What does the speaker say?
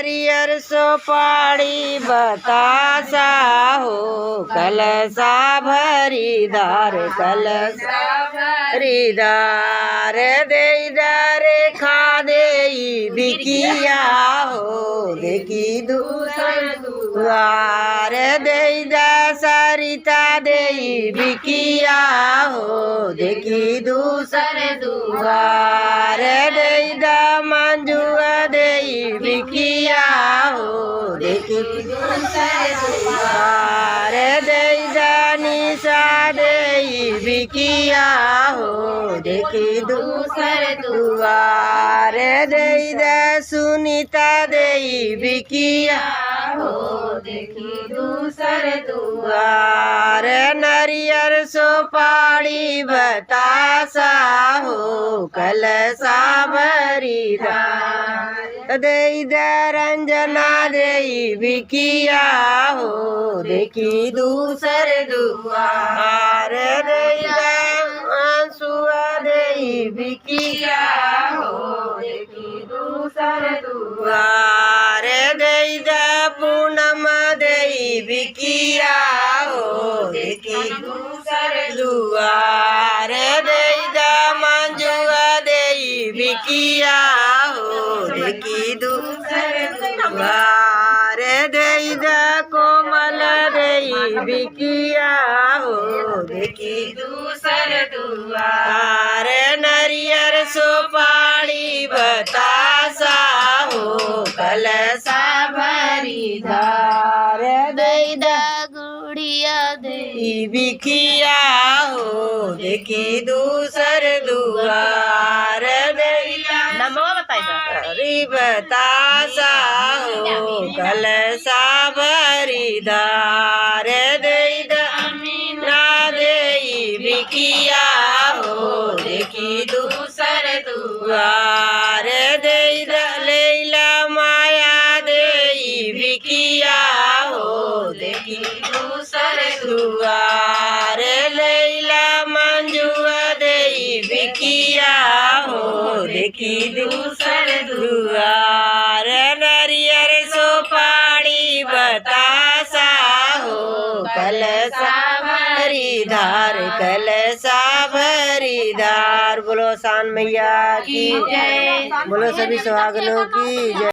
हरियर सुपारी बतासा हो, कलसा भरीदार कलसा भरीदार दे दरे खा दे बिकिया हो, देखी दूसर दुआर दे सरिता दे बिकिया हो, देखी दूसर दुआर दे मंजुआ दे बिकिया हो, देखी दूसर दुआर दे निशा दे बिकिया हो, देखी दूसर दुआर दे सुनीता दे बिकिया हो, देखी दूसर दुआर नरियर सुपारी बतासा हो, कलसा भरीदार दे रंजना दे बिकिया हो, देखी दूसर दुआर दे आंसुआ दे बिकिया हो, देखी दूसर दुआर दे पूनम दे बिकिया हो, देखी दूसर दुआर दे मंजुआ दे बिकिया हो, देखी दूसर दुआर दे कोमल दे बिकिया हो, देखी दूसर दुआर नरियर सुपारी बतासा हो, कलसा भरीदार दे गुड़िया दे बिकिया हो, देखी दूसर दुआर दे नमो बताई बतासा हो, कलसा भरीदार दे ना दे बिकिया हो, देखी दूसर दुआर दे लैला माया दे बिकिया हो, देखी दूसर दुआर लैला मंजुआ दे बिकिया हो, देखी दूसर दुआर नरियर सुपारी बतासा हो, कलसा भरीदार कलसा भरीदार। बोलो शान मैया की जय, बोलो सभी सुहागनों की जय।